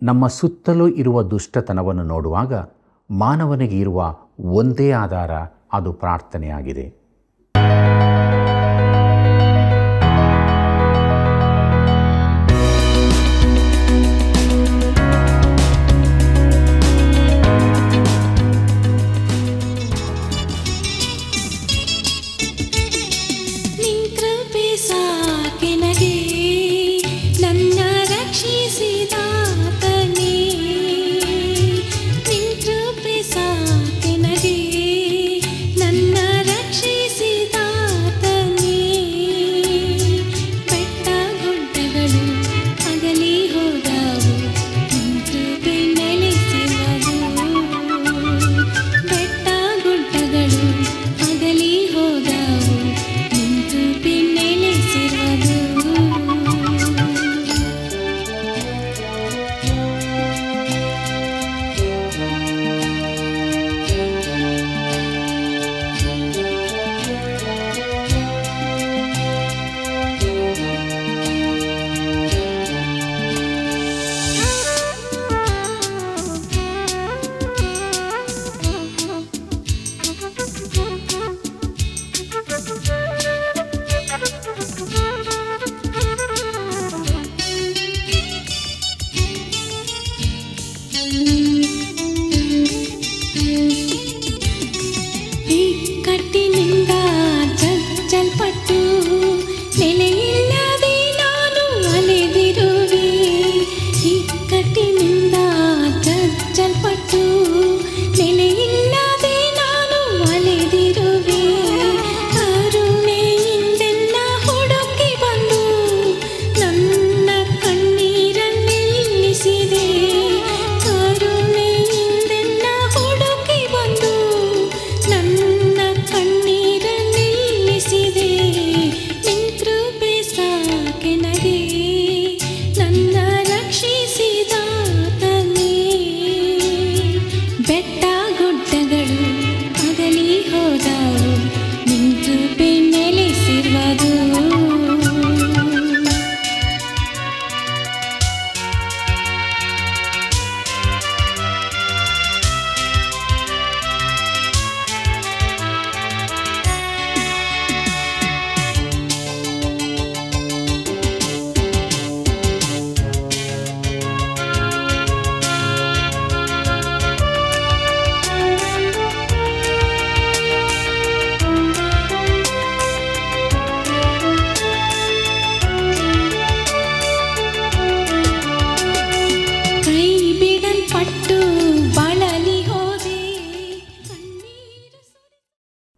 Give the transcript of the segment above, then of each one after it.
ನಮ್ಮ ಸುತ್ತಲೂ ಇರುವ ದುಷ್ಟತನವನ್ನು ನೋಡುವಾಗ ಮಾನವನಿಗೆ ಇರುವ ಒಂದೇ ಆಧಾರ, ಅದು ಪ್ರಾರ್ಥನೆಯಾಗಿದೆ.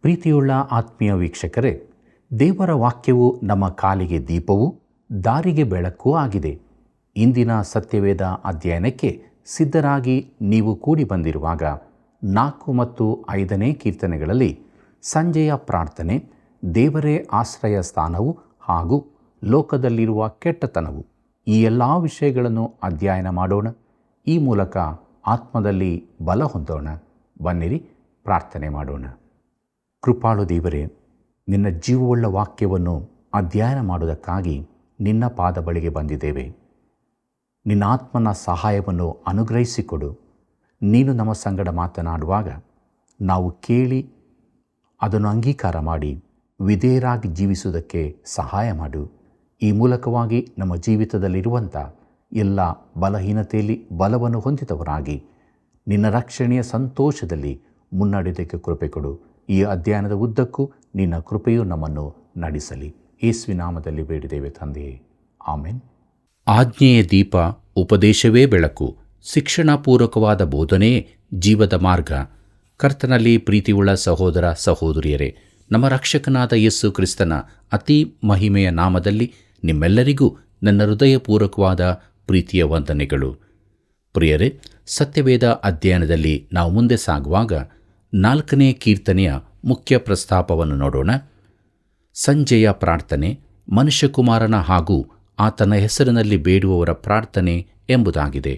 ಪ್ರೀತಿಯುಳ್ಳ ಆತ್ಮೀಯ ವೀಕ್ಷಕರೇ, ದೇವರ ವಾಕ್ಯವು ನಮ್ಮ ಕಾಲಿಗೆ ದೀಪವೂ ದಾರಿಗೆ ಬೆಳಕೂ ಆಗಿದೆ. ಇಂದಿನ ಸತ್ಯವೇದ ಅಧ್ಯಯನಕ್ಕೆ ಸಿದ್ಧರಾಗಿ ನೀವು ಕೂಡಿ ಬಂದಿರುವಾಗ 4 ಮತ್ತು 5ನೇ ಕೀರ್ತನೆಗಳಲ್ಲಿ ಸಂಜೆಯ ಪ್ರಾರ್ಥನೆ, ದೇವರೇ ಆಶ್ರಯ ಸ್ಥಾನವು ಹಾಗೂ ಲೋಕದಲ್ಲಿರುವ ಕೆಟ್ಟತನವು, ಈ ಎಲ್ಲ ವಿಷಯಗಳನ್ನು ಅಧ್ಯಯನ ಮಾಡೋಣ. ಈ ಮೂಲಕ ಆತ್ಮದಲ್ಲಿ ಬಲ ಹೊಂದೋಣ. ಬನ್ನಿರಿ, ಪ್ರಾರ್ಥನೆ ಮಾಡೋಣ. ಕೃಪಾಳು ದೇವರೇ, ನಿನ್ನ ಜೀವವುಳ್ಳ ವಾಕ್ಯವನ್ನು ಅಧ್ಯಯನ ಮಾಡುವುದಕ್ಕಾಗಿ ನಿನ್ನ ಪಾದ ಬಳಿಗೆ ಬಂದಿದ್ದೇವೆ. ನಿನ್ನ ಆತ್ಮನ ಸಹಾಯವನ್ನು ಅನುಗ್ರಹಿಸಿಕೊಡು. ನೀನು ನಮ್ಮ ಸಂಗಡ ಮಾತನಾಡುವಾಗ ನಾವು ಕೇಳಿ ಅದನ್ನು ಅಂಗೀಕಾರ ಮಾಡಿ ವಿಧೇಯರಾಗಿ ಜೀವಿಸುವುದಕ್ಕೆ ಸಹಾಯ ಮಾಡು. ಈ ಮೂಲಕವಾಗಿ ನಮ್ಮ ಜೀವಿತದಲ್ಲಿರುವಂಥ ಎಲ್ಲ ಬಲಹೀನತೆಯಲ್ಲಿ ಬಲವನ್ನು ಹೊಂದಿದವರಾಗಿ ನಿನ್ನ ರಕ್ಷಣೆಯ ಸಂತೋಷದಲ್ಲಿ ಮುನ್ನಡೆಯೋದಕ್ಕೆ ಕೃಪೆ ಕೊಡು. ಈ ಅಧ್ಯಯನದ ಉದ್ದಕ್ಕೂ ನಿನ್ನ ಕೃಪೆಯು ನಮ್ಮನ್ನು ನಡೆಸಲಿ. ಯೇಸುವಿನ ನಾಮದಲ್ಲಿ ಬೇಡಿದ್ದೇವೆ ತಂದೆಯೇ, ಆಮೆನ್. ಆಜ್ಞೆಯ ದೀಪ, ಉಪದೇಶವೇ ಬೆಳಕು, ಶಿಕ್ಷಣಪೂರ್ವಕವಾದ ಬೋಧನೆಯೇ ಜೀವದ ಮಾರ್ಗ. ಕರ್ತನಲ್ಲಿ ಪ್ರೀತಿಯುಳ್ಳ ಸಹೋದರ ಸಹೋದರಿಯರೇ, ನಮ್ಮ ರಕ್ಷಕನಾದ ಯೇಸು ಕ್ರಿಸ್ತನ ಅತಿ ಮಹಿಮೆಯ ನಾಮದಲ್ಲಿ ನಿಮ್ಮೆಲ್ಲರಿಗೂ ನನ್ನ ಹೃದಯಪೂರ್ವಕವಾದ ಪ್ರೀತಿಯ ವಂದನೆಗಳು. ಪ್ರಿಯರೇ, ಸತ್ಯವೇದ ಅಧ್ಯಯನದಲ್ಲಿ ನಾವು ಮುಂದೆ ಸಾಗುವಾಗ 4ನೇ ಕೀರ್ತನೆಯ ಮುಖ್ಯ ಪ್ರಸ್ತಾಪವನ್ನು ನೋಡೋಣ. ಸಂಜೆಯ ಪ್ರಾರ್ಥನೆ, ಮನುಷ್ಯಕುಮಾರನ ಹಾಗೂ ಆತನ ಹೆಸರಿನಲ್ಲಿ ಬೇಡುವವರ ಪ್ರಾರ್ಥನೆ ಎಂಬುದಾಗಿದೆ.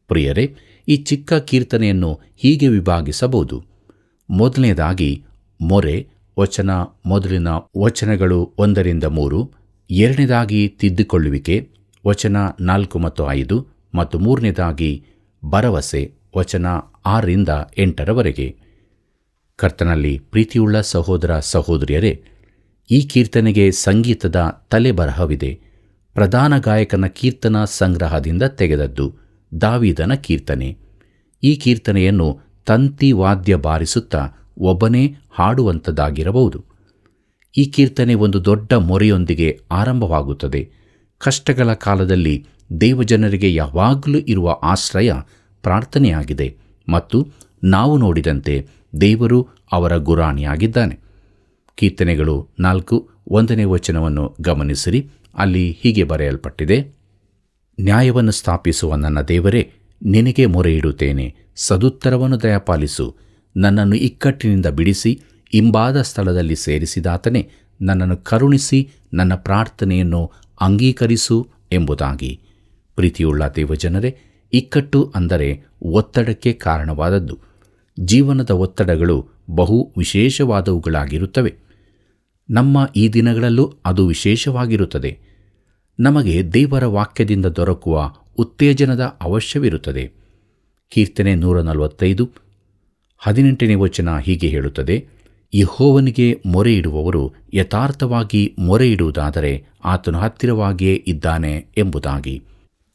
ಪ್ರಿಯರೇ, ಈ ಚಿಕ್ಕ ಕೀರ್ತನೆಯನ್ನು ಹೀಗೆ ವಿಭಾಗಿಸಬಹುದು. ಮೊದಲನೇದಾಗಿ ಮೊರೆ ವಚನ, ಮೊದಲಿನ ವಚನಗಳು 1 ರಿಂದ 3. ಎರಡನೇದಾಗಿ ತಿದ್ದುಕೊಳ್ಳುವಿಕೆ ವಚನ 4 ಮತ್ತು 5. ಮತ್ತು ಮೂರನೇದಾಗಿ ಭರವಸೆ, ವಚನ 6ರಿಂದ 8ರವರೆಗೆ. ಕರ್ತನಲ್ಲಿ ಪ್ರೀತಿಯುಳ್ಳ ಸಹೋದರ ಸಹೋದರಿಯರೇ, ಈ ಕೀರ್ತನೆಗೆ ಸಂಗೀತದ ತಲೆಬರಹವಿದೆ. ಪ್ರಧಾನ ಗಾಯಕನ ಕೀರ್ತನ ಸಂಗ್ರಹದಿಂದ ತೆಗೆದದ್ದು. ದಾವೀದನ ಕೀರ್ತನೆ. ಈ ಕೀರ್ತನೆಯನ್ನು ತಂತಿ ವಾದ್ಯ ಬಾರಿಸುತ್ತಾ ಒಬ್ಬನೇ ಹಾಡುವಂಥದ್ದಾಗಿರಬಹುದು. ಈ ಕೀರ್ತನೆ ಒಂದು ದೊಡ್ಡ ಮೊರೆಯೊಂದಿಗೆ ಆರಂಭವಾಗುತ್ತದೆ. ಕಷ್ಟಗಳ ಕಾಲದಲ್ಲಿ ದೇವಜನರಿಗೆ ಯಾವಾಗಲೂ ಇರುವ ಆಶ್ರಯ ಪ್ರಾರ್ಥನೆಯಾಗಿದೆ ಮತ್ತು ನಾವು ನೋಡಿದಂತೆ ದೇವರು ಅವರ ಗುರಾಣಿಯಾಗಿದ್ದಾನೆ. ಕೀರ್ತನೆಗಳು 4:1 ವಚನವನ್ನು ಗಮನಿಸಿರಿ. ಅಲ್ಲಿ ಹೀಗೆ ಬರೆಯಲ್ಪಟ್ಟಿದೆ: ನ್ಯಾಯವನ್ನು ಸ್ಥಾಪಿಸುವ ನನ್ನ ದೇವರೇ, ನಿನಗೆ ಮೊರೆಯಿಡುತ್ತೇನೆ. ಸದುತ್ತರವನ್ನು ದಯಪಾಲಿಸು. ನನ್ನನ್ನು ಇಕ್ಕಟ್ಟಿನಿಂದ ಬಿಡಿಸಿ ಇಂಬಾದ ಸ್ಥಳದಲ್ಲಿ ಸೇರಿಸಿದಾತನೇ, ನನ್ನನ್ನು ಕರುಣಿಸಿ ನನ್ನ ಪ್ರಾರ್ಥನೆಯನ್ನು ಅಂಗೀಕರಿಸು ಎಂಬುದಾಗಿ. ಪ್ರೀತಿಯುಳ್ಳ ದೇವಜನರೇ, ಇಕ್ಕಟ್ಟು ಅಂದರೆ ಒತ್ತಡಕ್ಕೆ ಕಾರಣವಾದದ್ದು. ಜೀವನದ ಒತ್ತಡಗಳು ಬಹು ವಿಶೇಷವಾದವುಗಳಾಗಿರುತ್ತವೆ. ನಮ್ಮ ಈ ದಿನಗಳಲ್ಲೂ ಅದು ವಿಶೇಷವಾಗಿರುತ್ತದೆ. ನಮಗೆ ದೇವರ ವಾಕ್ಯದಿಂದ ದೊರಕುವ ಉತ್ತೇಜನದ ಅವಶ್ಯವಿರುತ್ತದೆ. ಕೀರ್ತನೆ 145:18 ವಚನ ಹೀಗೆ ಹೇಳುತ್ತದೆ: ಯೆಹೋವನಿಗೆ ಮೊರೆಯಿಡುವವರು ಯಥಾರ್ಥವಾಗಿ ಮೊರೆಯಿಡುವುದಾದರೆ ಆತನು ಹತ್ತಿರವಾಗಿಯೇ ಇದ್ದಾನೆ ಎಂಬುದಾಗಿ.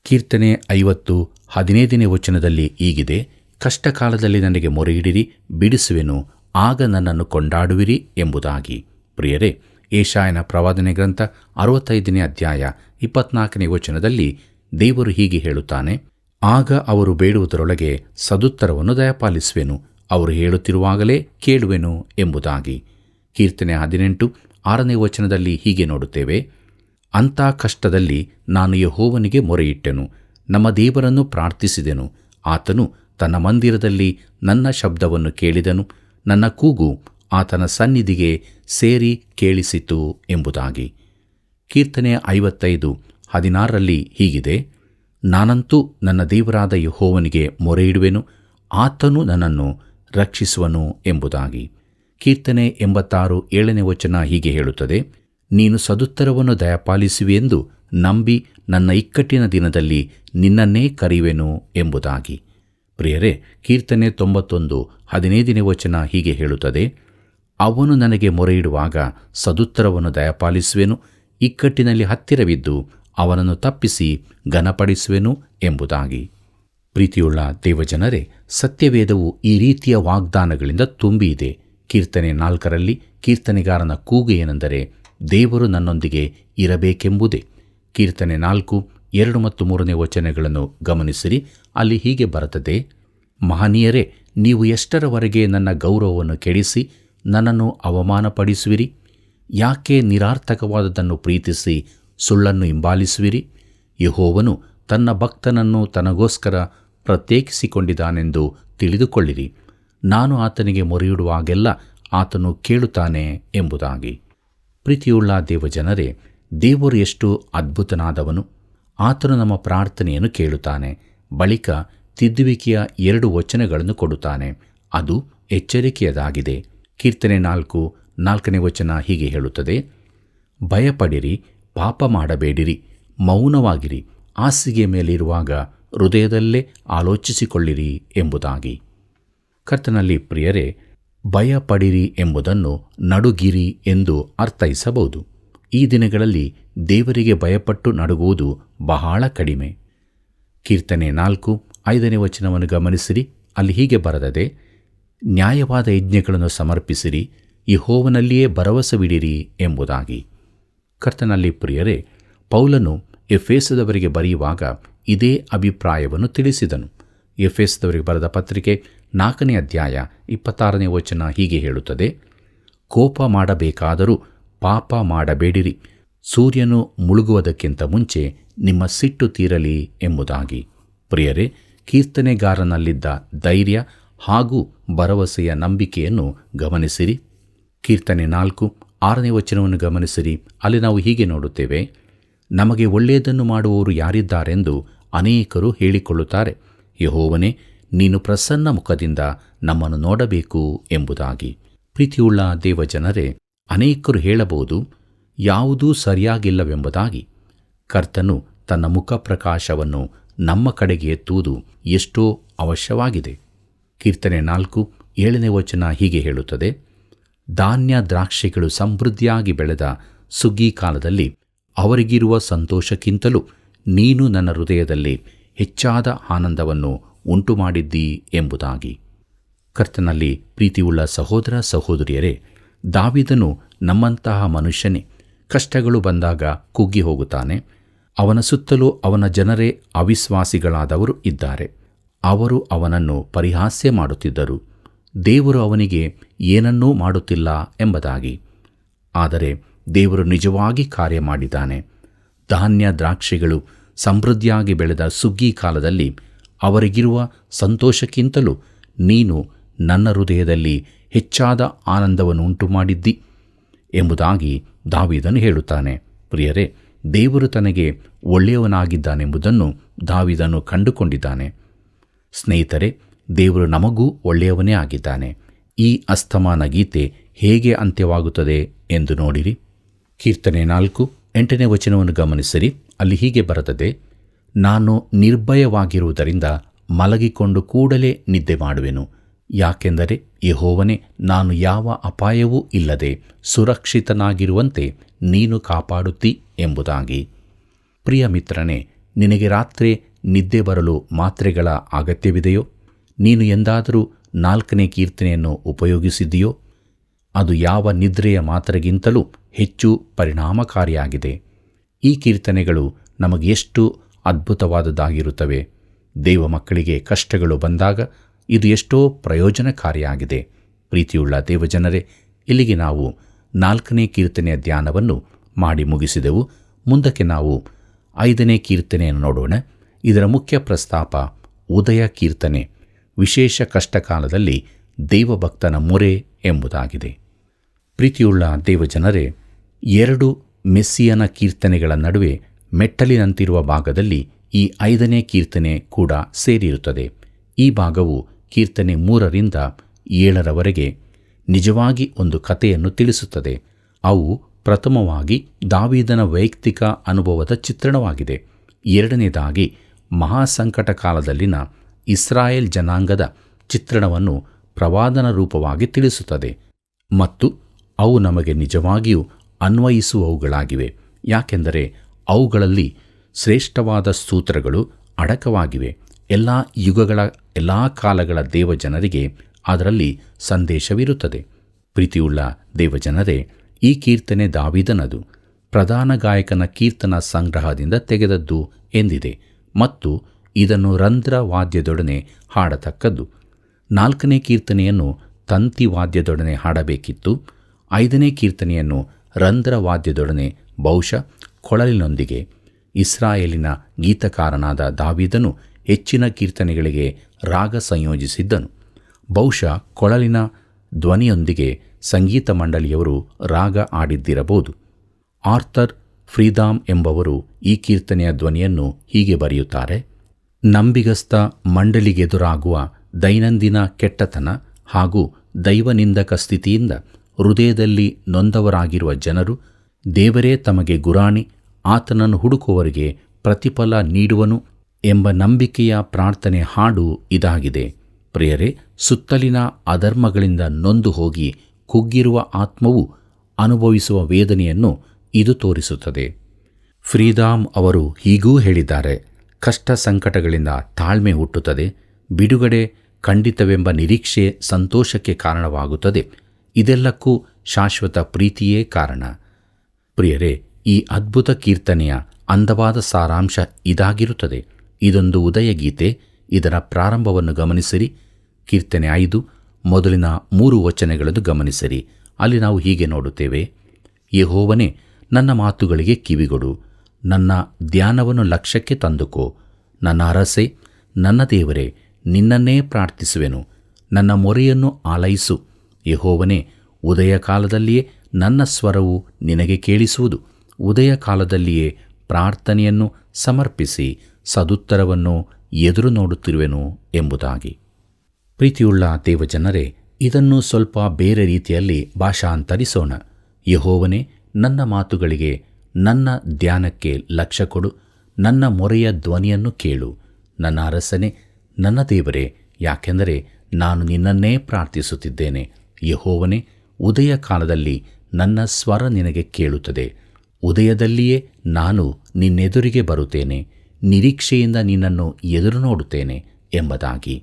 ಕೀರ್ತನೆ 50:15 ವಚನದಲ್ಲಿ ಹೀಗಿದೆ: ಕಷ್ಟಕಾಲದಲ್ಲಿ ನನಗೆ ಮೊರೆಯಿಡಿರಿ, ಬಿಡಿಸುವೆನು, ಆಗ ನನ್ನನ್ನು ಕೊಂಡಾಡುವಿರಿ ಎಂಬುದಾಗಿ. ಪ್ರಿಯರೇ, ಯೆಶಾಯನ ಪ್ರವಾದನೆ ಗ್ರಂಥ 65ನೇ ಅಧ್ಯಾಯ 24ನೇ ವಚನದಲ್ಲಿ ದೇವರು ಹೀಗೆ ಹೇಳುತ್ತಾನೆ: ಆಗ ಅವರು ಬೇಡುವುದರೊಳಗೆ ಸದುತ್ತರವನ್ನು ದಯಪಾಲಿಸುವೆನು, ಅವರು ಹೇಳುತ್ತಿರುವಾಗಲೇ ಕೇಳುವೆನು ಎಂಬುದಾಗಿ. ಕೀರ್ತನೆ 18:6ನೇ ವಚನದಲ್ಲಿ ಹೀಗೆ ನೋಡುತ್ತೇವೆ: ಅಂಥ ಕಷ್ಟದಲ್ಲಿ ನಾನು ಯೆಹೋವನಿಗೆ ಮೊರೆಯಿಟ್ಟೆನು, ನಮ್ಮ ದೇವರನ್ನು ಪ್ರಾರ್ಥಿಸಿದೆನು. ಆತನು ತನ್ನ ಮಂದಿರದಲ್ಲಿ ನನ್ನ ಶಬ್ದವನ್ನು ಕೇಳಿದನು, ನನ್ನ ಕೂಗು ಆತನ ಸನ್ನಿಧಿಗೆ ಸೇರಿ ಕೇಳಿಸಿತು ಎಂಬುದಾಗಿ. ಕೀರ್ತನೆ 55:16ರಲ್ಲಿ ಹೀಗಿದೆ: ನಾನಂತೂ ನನ್ನ ದೇವರಾದ ಯೆಹೋವನಿಗೆ ಮೊರೆಯಿಡುವೆನು, ಆತನು ನನ್ನನ್ನು ರಕ್ಷಿಸುವನು ಎಂಬುದಾಗಿ. ಕೀರ್ತನೆ 86:7ನೇ ವಚನ ಹೀಗೆ ಹೇಳುತ್ತದೆ: ನೀನು ಸದುತ್ತರವನ್ನು ದಯಪಾಲಿಸುವೆಂದು ನಂಬಿ ನನ್ನ ಇಕ್ಕಟ್ಟಿನ ದಿನದಲ್ಲಿ ನಿನ್ನನ್ನೇ ಕರೆಯುವೆನು ಎಂಬುದಾಗಿ. ಪ್ರಿಯರೇ, ಕೀರ್ತನೆ 91:15ನೇ ವಚನ ಹೀಗೆ ಹೇಳುತ್ತದೆ: ಅವನು ನನಗೆ ಮೊರೆಯಿಡುವಾಗ ಸದುತ್ತರವನ್ನು ದಯಪಾಲಿಸುವೆನು, ಇಕ್ಕಟ್ಟಿನಲ್ಲಿ ಹತ್ತಿರವಿದ್ದು ಅವನನ್ನು ತಪ್ಪಿಸಿ ಘನಪಡಿಸುವೆನು ಎಂಬುದಾಗಿ. ಪ್ರೀತಿಯುಳ್ಳ ದೇವಜನರೇ, ಸತ್ಯವೇದವು ಈ ರೀತಿಯ ವಾಗ್ದಾನಗಳಿಂದ ತುಂಬಿದೆ. ಕೀರ್ತನೆ 4ರಲ್ಲಿ ಕೀರ್ತನೆಗಾರನ ಕೂಗು ಏನೆಂದರೆ, ದೇವರು ನನ್ನೊಂದಿಗೆ ಇರಬೇಕೆಂಬುದೇ. ಕೀರ್ತನೆ 4:2 ಮತ್ತು 3ನೇ ವಚನಗಳನ್ನು ಗಮನಿಸಿರಿ. ಅಲ್ಲಿ ಹೀಗೆ ಬರುತ್ತದೆ: ಮಹನೀಯರೇ, ನೀವು ಎಷ್ಟರವರೆಗೆ ನನ್ನ ಗೌರವವನ್ನು ಕೆಡಿಸಿ ನನ್ನನ್ನು ಅವಮಾನಪಡಿಸುವಿರಿ? ಯಾಕೆ ನಿರಾರ್ಥಕವಾದದ್ದನ್ನು ಪ್ರೀತಿಸಿ ಸುಳ್ಳನ್ನು ಹಿಂಬಾಲಿಸುವಿರಿ? ಯೆಹೋವನು ತನ್ನ ಭಕ್ತನನ್ನು ತನಗೋಸ್ಕರ ಪ್ರತ್ಯೇಕಿಸಿಕೊಂಡಿದ್ದಾನೆಂದು ತಿಳಿದುಕೊಳ್ಳಿರಿ. ನಾನು ಆತನಿಗೆ ಮೊರೆಯಿಡುವಾಗೆಲ್ಲ ಆತನು ಕೇಳುತ್ತಾನೆ ಎಂಬುದಾಗಿ. ಪ್ರೀತಿಯುಳ್ಳ ದೇವಜನರೇ, ದೇವರು ಎಷ್ಟು ಅದ್ಭುತನಾದವನು! ಆತನು ನಮ್ಮ ಪ್ರಾರ್ಥನೆಯನ್ನು ಕೇಳುತ್ತಾನೆ. ಬಳಿಕ ತಿದ್ದುವಿಕೆಯ 2 ವಚನಗಳನ್ನು ಕೊಡುತ್ತಾನೆ. ಅದು ಎಚ್ಚರಿಕೆಯದಾಗಿದೆ. ಕೀರ್ತನೆ 4:4ನೇ ವಚನ ಹೀಗೆ ಹೇಳುತ್ತದೆ: ಭಯಪಡಿರಿ, ಪಾಪ ಮಾಡಬೇಡಿರಿ, ಮೌನವಾಗಿರಿ, ಹಾಸಿಗೆ ಮೇಲಿರುವಾಗ ಹೃದಯದಲ್ಲೇ ಆಲೋಚಿಸಿಕೊಳ್ಳಿರಿ ಎಂಬುದಾಗಿ. ಕರ್ತನಲ್ಲಿ ಪ್ರಿಯರೇ, ಭಯಪಡಿರಿ ಎಂಬುದನ್ನು ನಡುಗಿರಿ ಎಂದು ಅರ್ಥೈಸಬಹುದು. ಈ ದಿನಗಳಲ್ಲಿ ದೇವರಿಗೆ ಭಯಪಟ್ಟು ನಡುಗುವುದು ಬಹಳ ಕಡಿಮೆ. ಕೀರ್ತನೆ 4:5ನೇ ವಚನವನ್ನು ಗಮನಿಸಿರಿ. ಅಲ್ಲಿ ಹೀಗೆ ಬರೆದಿದೆ: ನ್ಯಾಯವಾದ ಯಜ್ಞಗಳನ್ನು ಸಮರ್ಪಿಸಿರಿ, ಯೆಹೋವನಲ್ಲಿಯೇ ಭರವಸವಿಡಿರಿ ಎಂಬುದಾಗಿ. ಕರ್ತನಲ್ಲಿ ಪ್ರಿಯರೇ, ಪೌಲನು ಎಫೆಸದವರಿಗೆ ಬರೆಯುವಾಗ ಇದೇ ಅಭಿಪ್ರಾಯವನ್ನು ತಿಳಿಸಿದನು. ಎಫೆಸದವರಿಗೆ ಬರೆದ ಪತ್ರಿಕೆ 4ನೇ ಅಧ್ಯಾಯ 26ನೇ ವಚನ ಹೀಗೆ ಹೇಳುತ್ತದೆ: ಕೋಪ ಮಾಡಬೇಕಾದರೂ ಪಾಪ ಮಾಡಬೇಡಿರಿ, ಸೂರ್ಯನು ಮುಳುಗುವುದಕ್ಕಿಂತ ಮುಂಚೆ ನಿಮ್ಮ ಸಿಟ್ಟು ತೀರಲಿ ಎಂಬುದಾಗಿ. ಪ್ರಿಯರೇ, ಕೀರ್ತನೆಗಾರನಲ್ಲಿದ್ದ ಧೈರ್ಯ ಹಾಗೂ ಭರವಸೆಯ ನಂಬಿಕೆಯನ್ನು ಗಮನಿಸಿರಿ. ಕೀರ್ತನೆ 4:6ನೇ ವಚನವನ್ನು ಗಮನಿಸಿರಿ. ಅಲ್ಲಿ ನಾವು ಹೀಗೆ ನೋಡುತ್ತೇವೆ: ನಮಗೆ ಒಳ್ಳೆಯದನ್ನು ಮಾಡುವವರು ಯಾರಿದ್ದಾರೆಂದು ಅನೇಕರು ಹೇಳಿಕೊಳ್ಳುತ್ತಾರೆ. ಯೆಹೋವನೇ, ನೀನು ಪ್ರಸನ್ನ ಮುಖದಿಂದ ನಮ್ಮನ್ನು ನೋಡಬೇಕು ಎಂಬುದಾಗಿ. ಪ್ರೀತಿಯುಳ್ಳ ದೇವಜನರೇ, ಅನೇಕರು ಹೇಳಬಹುದು, ಯಾವುದೂ ಸರಿಯಾಗಿಲ್ಲವೆಂಬುದಾಗಿ. ಕರ್ತನು ತನ್ನ ಮುಖ ಪ್ರಕಾಶವನ್ನು ನಮ್ಮ ಕಡೆಗೆ ಎತ್ತುವುದು ಎಷ್ಟೋ ಅವಶ್ಯವಾಗಿದೆ. ಕೀರ್ತನೆ 4:7 ಹೀಗೆ ಹೇಳುತ್ತದೆ, ಧಾನ್ಯ ದ್ರಾಕ್ಷಿಗಳು ಸಮೃದ್ಧಿಯಾಗಿ ಬೆಳೆದ ಸುಗ್ಗಿ ಕಾಲದಲ್ಲಿ ಅವರಿಗಿರುವ ಸಂತೋಷಕ್ಕಿಂತಲೂ ನೀನು ನನ್ನ ಹೃದಯದಲ್ಲಿ ಹೆಚ್ಚಾದ ಆನಂದವನ್ನು ಉಂಟುಮಾಡಿದ್ದೀ ಎಂಬುದಾಗಿ. ಕರ್ತನಲ್ಲಿ ಪ್ರೀತಿಯುಳ್ಳ ಸಹೋದರ ಸಹೋದರಿಯರೇ, ದಾವೀದನು ನಮ್ಮಂತಹ ಮನುಷ್ಯನೇ. ಕಷ್ಟಗಳು ಬಂದಾಗ ಕುಗ್ಗಿ ಹೋಗುತ್ತಾನೆ. ಅವನ ಸುತ್ತಲೂ ಅವನ ಜನರೇ ಅವಿಶ್ವಾಸಿಗಳಾದವರು ಇದ್ದಾರೆ. ಅವರು ಅವನನ್ನು ಪರಿಹಾಸ್ಯ ಮಾಡುತ್ತಿದ್ದರು, ದೇವರು ಅವನಿಗೆ ಏನನ್ನೂ ಮಾಡುತ್ತಿಲ್ಲ ಎಂಬುದಾಗಿ. ಆದರೆ ದೇವರು ನಿಜವಾಗಿ ಕಾರ್ಯ ಮಾಡಿದ್ದಾನೆ. ಧಾನ್ಯ ದ್ರಾಕ್ಷಿಗಳು ಸಮೃದ್ಧಿಯಾಗಿ ಬೆಳೆದ ಸುಗ್ಗಿ ಕಾಲದಲ್ಲಿ ಅವರಿಗಿರುವ ಸಂತೋಷಕ್ಕಿಂತಲೂ ನೀನು ನನ್ನ ಹೃದಯದಲ್ಲಿ ಹೆಚ್ಚಾದ ಆನಂದವನ್ನು ಉಂಟು ಮಾಡಿದ್ದಿ ಎಂಬುದಾಗಿ ದಾವೀದನು ಹೇಳುತ್ತಾನೆ. ಪ್ರಿಯರೇ, ದೇವರು ತನಗೆ ಒಳ್ಳೆಯವನಾಗಿದ್ದಾನೆಂಬುದನ್ನು ದಾವೀದನು ಕಂಡುಕೊಂಡಿದ್ದಾನೆ. ಸ್ನೇಹಿತರೆ, ದೇವರು ನಮಗೂ ಒಳ್ಳೆಯವನೇ ಆಗಿದ್ದಾನೆ. ಈ ಅಸ್ತಮಾನ ಗೀತೆ ಹೇಗೆ ಅಂತ್ಯವಾಗುತ್ತದೆ ಎಂದು ನೋಡಿರಿ. ಕೀರ್ತನೆ 4:8 ಗಮನಿಸಿರಿ. ಅಲ್ಲಿ ಹೀಗೆ ಬರೆದದೆ, ನಾನು ನಿರ್ಭಯವಾಗಿರುವುದರಿಂದ ಮಲಗಿಕೊಂಡು ಕೂಡಲೇ ನಿದ್ದೆ ಮಾಡುವೆನು. ಯಾಕೆಂದರೆ ಯೆಹೋವನೇ, ನಾನು ಯಾವ ಅಪಾಯವೂ ಇಲ್ಲದೆ ಸುರಕ್ಷಿತನಾಗಿರುವಂತೆ ನೀನು ಕಾಪಾಡುತ್ತಿ ಎಂಬುದಾಗಿ. ಪ್ರಿಯ ಮಿತ್ರನೇ, ನಿನಗೆ ರಾತ್ರಿ ನಿದ್ದೆ ಬರಲು ಮಾತ್ರೆಗಳ ಅಗತ್ಯವಿದೆಯೋ? ನೀನು ಎಂದಾದರೂ 4ನೇ ಕೀರ್ತನೆಯನ್ನು ಉಪಯೋಗಿಸಿದೆಯೋ? ಅದು ಯಾವ ನಿದ್ರೆಯ ಮಾತ್ರೆಗಿಂತಲೂ ಹೆಚ್ಚು ಪರಿಣಾಮಕಾರಿಯಾಗಿದೆ. ಈ ಕೀರ್ತನೆಗಳು ನಮಗೆ ಎಷ್ಟು ಅದ್ಭುತವಾದದ್ದಾಗಿರುತ್ತವೆ. ದೇವ ಮಕ್ಕಳಿಗೆ ಕಷ್ಟಗಳು ಬಂದಾಗ ಇದು ಎಷ್ಟೋ ಪ್ರಯೋಜನಕಾರಿಯಾಗಿದೆ. ಪ್ರೀತಿಯುಳ್ಳ ದೇವಜನರೇ, ಇಲ್ಲಿಗೆ ನಾವು 4ನೇ ಕೀರ್ತನೆಯ ಧ್ಯಾನವನ್ನು ಮಾಡಿ ಮುಗಿಸಿದೆವು. ಮುಂದಕ್ಕೆ ನಾವು 5ನೇ ಕೀರ್ತನೆಯನ್ನು ನೋಡೋಣ. ಇದರ ಮುಖ್ಯ ಪ್ರಸ್ತಾಪ ಉದಯ ಕೀರ್ತನೆ, ವಿಶೇಷ ಕಷ್ಟಕಾಲದಲ್ಲಿ ದೇವಭಕ್ತನ ಮೊರೆ ಎಂಬುದಾಗಿದೆ. ಪ್ರೀತಿಯುಳ್ಳ ದೇವಜನರೇ, 2 ಮೆಸ್ಸಿಯನ ಕೀರ್ತನೆಗಳ ನಡುವೆ ಮೆಟ್ಟಲಿನಂತಿರುವ ಭಾಗದಲ್ಲಿ ಈ 5ನೇ ಕೀರ್ತನೆ ಕೂಡ ಸೇರಿರುತ್ತದೆ. ಈ ಭಾಗವು ಕೀರ್ತನೆ 3ರಿಂದ 7ರವರೆಗೆ ನಿಜವಾಗಿ ಒಂದು ಕಥೆಯನ್ನು ತಿಳಿಸುತ್ತದೆ. ಅವು ಪ್ರಥಮವಾಗಿ ದಾವೀದನ ವೈಯಕ್ತಿಕ ಅನುಭವದ ಚಿತ್ರಣವಾಗಿದೆ. ಎರಡನೇದಾಗಿ ಮಹಾಸಂಕಟ ಕಾಲದಲ್ಲಿನ ಇಸ್ರಾಯೇಲ್ ಜನಾಂಗದ ಚಿತ್ರಣವನ್ನು ಪ್ರವಾದನ ರೂಪವಾಗಿ ತಿಳಿಸುತ್ತದೆ. ಮತ್ತು ಅವು ನಮಗೆ ನಿಜವಾಗಿಯೂ ಅನ್ವಯಿಸುವವುಗಳಾಗಿವೆ. ಯಾಕೆಂದರೆ ಅವುಗಳಲ್ಲಿ ಶ್ರೇಷ್ಠವಾದ ಸೂತ್ರಗಳು ಅಡಕವಾಗಿವೆ. ಎಲ್ಲ ಯುಗಗಳ ಎಲ್ಲ ಕಾಲಗಳ ದೇವಜನರಿಗೆ ಅದರಲ್ಲಿ ಸಂದೇಶವಿರುತ್ತದೆ. ಪ್ರೀತಿಯುಳ್ಳ ದೇವಜನರೇ, ಈ ಕೀರ್ತನೆ ದಾವೀದನದು, ಪ್ರಧಾನ ಗಾಯಕನ ಕೀರ್ತನ ಸಂಗ್ರಹದಿಂದ ತೆಗೆದದ್ದು ಎಂದಿದೆ ಮತ್ತು ಇದನ್ನು ರಂಧ್ರ ವಾದ್ಯದೊಡನೆ ಹಾಡತಕ್ಕದ್ದು. 4ನೇ ಕೀರ್ತನೆಯನ್ನು ತಂತಿ ವಾದ್ಯದೊಡನೆ ಹಾಡಬೇಕಿತ್ತು. 5ನೇ ಕೀರ್ತನೆಯನ್ನು ರಂಧ್ರ ವಾದ್ಯದೊಡನೆ, ಬಹುಶಃ ಕೊಳಲಿನೊಂದಿಗೆ. ಇಸ್ರಾಯೇಲಿನ ಗೀತಕಾರನಾದ ದಾವೀದನು ಹೆಚ್ಚಿನ ಕೀರ್ತನೆಗಳಿಗೆ ರಾಗ ಸಂಯೋಜಿಸಿದ್ದನು. ಬಹುಶಃ ಕೊಳಲಿನ ಧ್ವನಿಯೊಂದಿಗೆ ಸಂಗೀತ ಮಂಡಳಿಯವರು ರಾಗ ಆಡಿದ್ದಿರಬಹುದು. ಆರ್ಥರ್ ಫ್ರೀದಾಮ್ ಎಂಬವರು ಈ ಕೀರ್ತನೆಯ ಧ್ವನಿಯನ್ನು ಹೀಗೆ ಬರೆಯುತ್ತಾರೆ: ನಂಬಿಗಸ್ತ ಮಂಡಳಿಗೆದುರಾಗುವ ದೈನಂದಿನ ಕೆಟ್ಟತನ ಹಾಗೂ ದೈವನಿಂದಕ ಸ್ಥಿತಿಯಿಂದ ಹೃದಯದಲ್ಲಿ ನೊಂದವರಾಗಿರುವ ಜನರು, ದೇವರೇ ತಮಗೆ ಗುರಾಣಿ, ಆತನನ್ನು ಹುಡುಕುವವರಿಗೆ ಪ್ರತಿಫಲ ನೀಡುವನು ಎಂಬ ನಂಬಿಕೆಯ ಪ್ರಾರ್ಥನೆ ಹಾಡು ಇದಾಗಿದೆ. ಪ್ರಿಯರೇ, ಸುತ್ತಲಿನ ಅಧರ್ಮಗಳಿಂದ ನೊಂದು ಹೋಗಿ ಕುಗ್ಗಿರುವ ಆತ್ಮವು ಅನುಭವಿಸುವ ವೇದನೆಯನ್ನು ಇದು ತೋರಿಸುತ್ತದೆ. ಫ್ರೀದಾಮ್ ಅವರು ಹೀಗೂ ಹೇಳಿದ್ದಾರೆ: ಕಷ್ಟ ಸಂಕಟಗಳಿಂದ ತಾಳ್ಮೆ ಹುಟ್ಟುತ್ತದೆ, ಬಿಡುಗಡೆ ಖಂಡಿತವೆಂಬ ನಿರೀಕ್ಷೆ ಸಂತೋಷಕ್ಕೆ ಕಾರಣವಾಗುತ್ತದೆ. ಇದೆಲ್ಲಕ್ಕೂ ಶಾಶ್ವತ ಪ್ರೀತಿಯೇ ಕಾರಣ. ಪ್ರಿಯರೇ, ಈ ಅದ್ಭುತ ಕೀರ್ತನೆಯ ಅಂದವಾದ ಸಾರಾಂಶ ಇದಾಗಿರುತ್ತದೆ. ಇದೊಂದು ಉದಯ ಗೀತೆ. ಇದರ ಪ್ರಾರಂಭವನ್ನು ಗಮನಿಸಿರಿ. ಕೀರ್ತನೆ 5 ಮೊದಲಿನ 3 ವಚನಗಳನ್ನು ಗಮನಿಸಿರಿ. ಅಲ್ಲಿ ನಾವು ಹೀಗೆ ನೋಡುತ್ತೇವೆ: ಯೆಹೋವನೇ, ನನ್ನ ಮಾತುಗಳಿಗೆ ಕಿವಿಗೊಡು, ನನ್ನ ಧ್ಯಾನವನ್ನು ಲಕ್ಷ್ಯಕ್ಕೆ ತಂದುಕೋ. ನನ್ನ ಅರಸೆ, ನನ್ನ ದೇವರೇ, ನಿನ್ನನ್ನೇ ಪ್ರಾರ್ಥಿಸುವೆನು. ನನ್ನ ಮೊರೆಯನ್ನು ಆಲೈಸು. ಯೆಹೋವನೇ, ಉದಯ ಕಾಲದಲ್ಲಿಯೇ ನನ್ನ ಸ್ವರವು ನಿನಗೆ ಕೇಳಿಸುವುದು. ಉದಯ ಕಾಲದಲ್ಲಿಯೇ ಪ್ರಾರ್ಥನೆಯನ್ನು ಸಮರ್ಪಿಸಿ ಸದುತ್ತರವನ್ನು ಎದುರು ನೋಡುತ್ತಿರುವೆನು ಎಂಬುದಾಗಿ. ಪ್ರೀತಿಯುಳ್ಳ ದೇವಜನರೇ, ಇದನ್ನು ಸ್ವಲ್ಪ ಬೇರೆ ರೀತಿಯಲ್ಲಿ ಭಾಷಾಂತರಿಸೋಣ. ಯೆಹೋವನೇ, ನನ್ನ ಮಾತುಗಳಿಗೆ, ನನ್ನ ಧ್ಯಾನಕ್ಕೆ ಲಕ್ಷ್ಯ ಕೊಡು. ನನ್ನ ಮೊರೆಯ ಧ್ವನಿಯನ್ನು ಕೇಳು. ನನ್ನ ಅರಸನೇ, ನನ್ನ ದೇವರೇ, ಯಾಕೆಂದರೆ ನಾನು ನಿನ್ನನ್ನೇ ಪ್ರಾರ್ಥಿಸುತ್ತಿದ್ದೇನೆ. ಯೆಹೋವನೇ, ಉದಯ ಕಾಲದಲ್ಲಿ ನನ್ನ ಸ್ವರ ನಿನಗೆ ಕೇಳುತ್ತದೆ. ಉದಯದಲ್ಲಿಯೇ ನಾನು ನಿನ್ನೆದುರಿಗೆ ಬರುತ್ತೇನೆ, ನಿರೀಕ್ಷೆಯಿಂದ ನಿನ್ನನ್ನು ಎದುರು ನೋಡುತ್ತೇನೆ ಎಂಬುದಾಗಿ.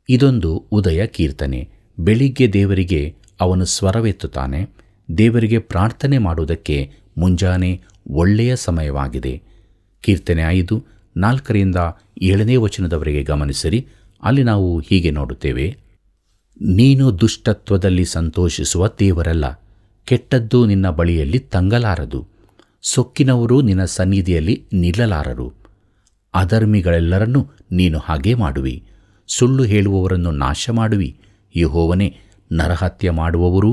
ಇದೊಂದು ಉದಯ ಕೀರ್ತನೆ. ಬೆಳಿಗ್ಗೆ ದೇವರಿಗೆ ಅವನು ಸ್ವರವೆತ್ತುತ್ತಾನೆ. ದೇವರಿಗೆ ಪ್ರಾರ್ಥನೆ ಮಾಡುವುದಕ್ಕೆ ಮುಂಜಾನೆ ಒಳ್ಳೆಯ ಸಮಯವಾಗಿದೆ. ಕೀರ್ತನೆ 5, 4-7 ವಚನದವರೆಗೆ ಗಮನಿಸಿರಿ. ಅಲ್ಲಿ ನಾವು ಹೀಗೆ ನೋಡುತ್ತೇವೆ: ನೀನು ದುಷ್ಟತ್ವದಲ್ಲಿ ಸಂತೋಷಿಸುವ ದೇವರಲ್ಲ, ಕೆಟ್ಟದ್ದು ನಿನ್ನ ಬಳಿಯಲ್ಲಿ ತಂಗಲಾರದು. ಸೊಕ್ಕಿನವರು ನಿನ್ನ ಸನ್ನಿಧಿಯಲ್ಲಿ ನಿಲ್ಲಲಾರರು. ಅಧರ್ಮಿಗಳೆಲ್ಲರನ್ನೂ ನೀನು ಹಾಗೆ ಮಾಡುವಿ, ಸುಳ್ಳು ಹೇಳುವವರನ್ನು ನಾಶ ಮಾಡುವಿ. ಯೆಹೋವನೇ, ನರಹತ್ಯೆ ಮಾಡುವವರೂ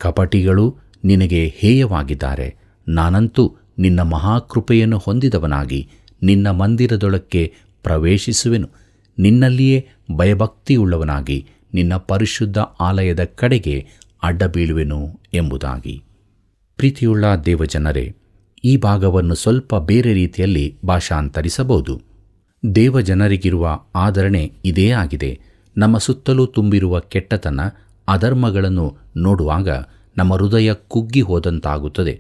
ಕಪಟಿಗಳೂ ನಿನಗೆ ಹೇಯವಾಗಿದ್ದಾರೆ. ನಾನಂತೂ ನಿನ್ನ ಮಹಾಕೃಪೆಯನ್ನು ಹೊಂದಿದವನಾಗಿ ನಿನ್ನ ಮಂದಿರದೊಳಕ್ಕೆ ಪ್ರವೇಶಿಸುವೆನು. ನಿನ್ನಲ್ಲಿಯೇ ಭಯಭಕ್ತಿಯುಳ್ಳವನಾಗಿ ನಿನ್ನ ಪರಿಶುದ್ಧ ಆಲಯದ ಕಡೆಗೆ ಅಡ್ಡಬೀಳುವೆನು ಎಂಬುದಾಗಿ. ಪ್ರೀತಿಯುಳ್ಳ ದೇವಜನರೇ, ಈ ಭಾಗವನ್ನು ಸ್ವಲ್ಪ ಬೇರೆ ರೀತಿಯಲ್ಲಿ ಭಾಷಾಂತರಿಸಬಹುದು. ದೇವಜನರಿಗಿರುವ ಆದರಣೆ ಇದೇ ಆಗಿದೆ. ನಮ್ಮ ಸುತ್ತಲೂ ತುಂಬಿರುವ ಕೆಟ್ಟತನ, ಅಧರ್ಮಗಳನ್ನು ನೋಡುವಾಗ ನಮ್ಮ ಹೃದಯ ಕುಗ್ಗಿ ಹೋದಂತಾಗುತ್ತದೆ.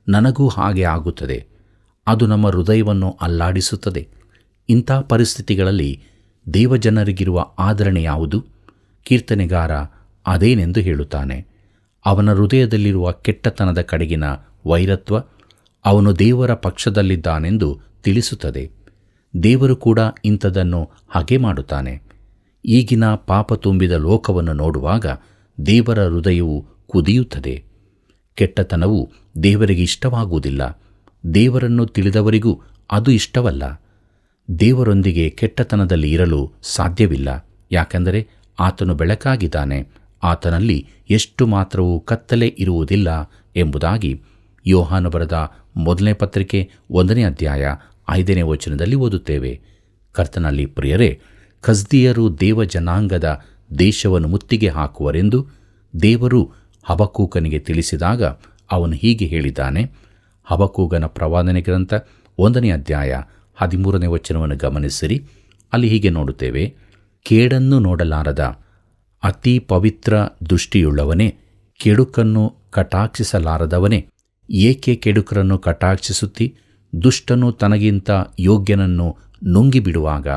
ನನಗೂ ಹಾಗೆ ಆಗುತ್ತದೆ. ಅದು ನಮ್ಮ ಹೃದಯವನ್ನು ಅಲ್ಲಾಡಿಸುತ್ತದೆ. ಇಂಥ ಪರಿಸ್ಥಿತಿಗಳಲ್ಲಿ ದೇವಜನರಿಗಿರುವ ಆದರಣೆ ಯಾವುದು? ಕೀರ್ತನೆಗಾರ ಅದೇನೆಂದು ಹೇಳುತ್ತಾನೆ. ಅವನ ಹೃದಯದಲ್ಲಿರುವ ಕೆಟ್ಟತನದ ಕಡೆಗಿನ ವೈರತ್ವ ಅವನು ದೇವರ ಪಕ್ಷದಲ್ಲಿದ್ದಾನೆಂದು ತಿಳಿಸುತ್ತದೆ. ದೇವರು ಕೂಡ ಇಂಥದನ್ನು ಹಾಗೆ ಮಾಡುತ್ತಾನೆ. ಈಗಿನ ಪಾಪ ತುಂಬಿದ ಲೋಕವನ್ನು ನೋಡುವಾಗ ದೇವರ ಹೃದಯವು ಕುದಿಯುತ್ತದೆ. ಕೆಟ್ಟತನವು ದೇವರಿಗೆ ಇಷ್ಟವಾಗುವುದಿಲ್ಲ. ದೇವರನ್ನು ತಿಳಿದವರಿಗೂ ಅದು ಇಷ್ಟವಲ್ಲ. ದೇವರೊಂದಿಗೆ ಕೆಟ್ಟತನದಲ್ಲಿ ಇರಲು ಸಾಧ್ಯವಿಲ್ಲ. ಯಾಕೆಂದರೆ ಆತನು ಬೆಳಕಾಗಿದ್ದಾನೆ, ಆತನಲ್ಲಿ ಎಷ್ಟು ಮಾತ್ರವೂ ಕತ್ತಲೆ ಇರುವುದಿಲ್ಲ ಎಂಬುದಾಗಿ ಯೋಹಾನ ಬರೆದ ಮೊದಲನೇ ಪತ್ರಿಕೆ 1ನೇ ಅಧ್ಯಾಯ 5ನೇ ವಚನದಲ್ಲಿ ಓದುತ್ತೇವೆ. ಕರ್ತನಲ್ಲಿ ಪ್ರಿಯರೇ, ಕಸ್ದೀಯರು ದೇವಜನಾಂಗದ ದೇಶವನ್ನು ಮುತ್ತಿಗೆ ಹಾಕುವರೆಂದು ದೇವರು ಹಬಕ್ಕೂಕನಿಗೆ ತಿಳಿಸಿದಾಗ ಅವನು ಹೀಗೆ ಹೇಳಿದ್ದಾನೆ. ಹಬಕ್ಕೂಕನ ಪ್ರವಾದನೆ ಗ್ರಂಥ 1ನೇ ಅಧ್ಯಾಯ 13ನೇ ವಚನವನ್ನು ಗಮನಿಸಿರಿ. ಅಲ್ಲಿ ಹೀಗೆ ನೋಡುತ್ತೇವೆ: ಕೇಡನ್ನು ನೋಡಲಾರದ ಅತಿ ಪವಿತ್ರ ದೃಷ್ಟಿಯುಳ್ಳವನೇ, ಕೆಡುಕನ್ನು ಕಟಾಕ್ಷಿಸಲಾರದವನೇ, ಏಕೆ ಕೆಡುಕರನ್ನು ಕಟಾಕ್ಷಿಸುತ್ತಿ? ದುಷ್ಟನು ತನಗಿಂತ ಯೋಗ್ಯನನ್ನು ನುಂಗಿಬಿಡುವಾಗ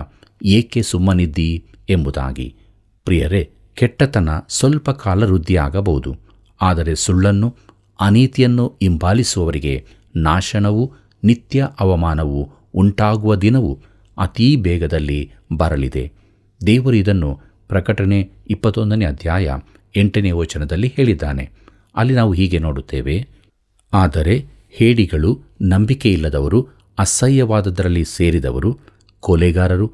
ಏಕೆ ಸುಮ್ಮನಿದ್ದೀ ಎಂಬುದಾಗಿ. ಪ್ರಿಯರೇ, ಕೆಟ್ಟತನ ಸ್ವಲ್ಪ ಕಾಲ ವೃದ್ಧಿಯಾಗಬಹುದು, ಆದರೆ ಸುಳ್ಳನ್ನು, ಅನೀತಿಯನ್ನು ಹಿಂಬಾಲಿಸುವವರಿಗೆ ನಾಶನವೂ ನಿತ್ಯ ಅವಮಾನವೂ ಉಂಟಾಗುವ ದಿನವು ಅತೀ ಬೇಗದಲ್ಲಿ ಬರಲಿದೆ. ದೇವರು ಇದನ್ನು ಪ್ರಕಟಣೆ 21ನೇ ಅಧ್ಯಾಯ 8ನೇ ವಚನದಲ್ಲಿ ಹೇಳಿದ್ದಾನೆ. ಅಲ್ಲಿ ನಾವು ಹೀಗೆ ನೋಡುತ್ತೇವೆ: ಆದರೆ ಹೇಡಿಗಳು, ನಂಬಿಕೆಯಿಲ್ಲದವರು, ಅಸಹ್ಯವಾದದರಲ್ಲಿ ಸೇರಿದವರು, ಕೊಲೆಗಾರರು,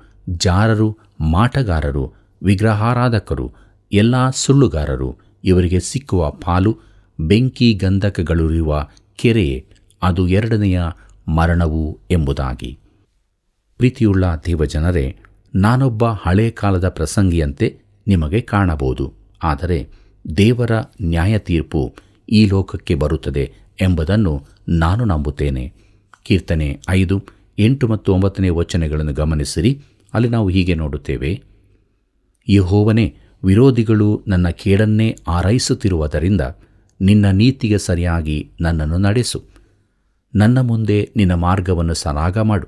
ಜಾರರು, ಮಾಟಗಾರರು, ವಿಗ್ರಹಾರಾಧಕರು, ಎಲ್ಲ ಸುಳ್ಳುಗಾರರು, ಇವರಿಗೆ ಸಿಕ್ಕುವ ಪಾಲು ಬೆಂಕಿ ಗಂಧಕಗಳಿರುವ ಕೆರೆಯೇ, ಅದು 2ನೆಯ ಮರಣವು ಎಂಬುದಾಗಿ. ಪ್ರೀತಿಯುಳ್ಳ ದೇವಜನರೇ, ನಾನೊಬ್ಬ ಹಳೆ ಕಾಲದ ಪ್ರಸಂಗಿಯಂತೆ ನಿಮಗೆ ಕಾಣಬಹುದು. ಆದರೆ ದೇವರ ನ್ಯಾಯ ತೀರ್ಪು ಈ ಲೋಕಕ್ಕೆ ಬರುತ್ತದೆ ಎಂಬುದನ್ನು ನಾನು ನಂಬುತ್ತೇನೆ. ಕೀರ್ತನೆ 5, 8 ಮತ್ತು 9ನೇ ವಚನಗಳನ್ನು ಗಮನಿಸಿರಿ. ಅಲ್ಲಿ ನಾವು ಹೀಗೆ ನೋಡುತ್ತೇವೆ: ಯೆಹೋವನೇ, ವಿರೋಧಿಗಳು ನನ್ನ ಕೇಡನ್ನೇ ಆರೈಸುತ್ತಿರುವುದರಿಂದ ನಿನ್ನ ನೀತಿಗೆ ಸರಿಯಾಗಿ ನನ್ನನ್ನು ನಡೆಸು. ನನ್ನ ಮುಂದೆ ನಿನ್ನ ಮಾರ್ಗವನ್ನು ಸರಾಗ ಮಾಡು.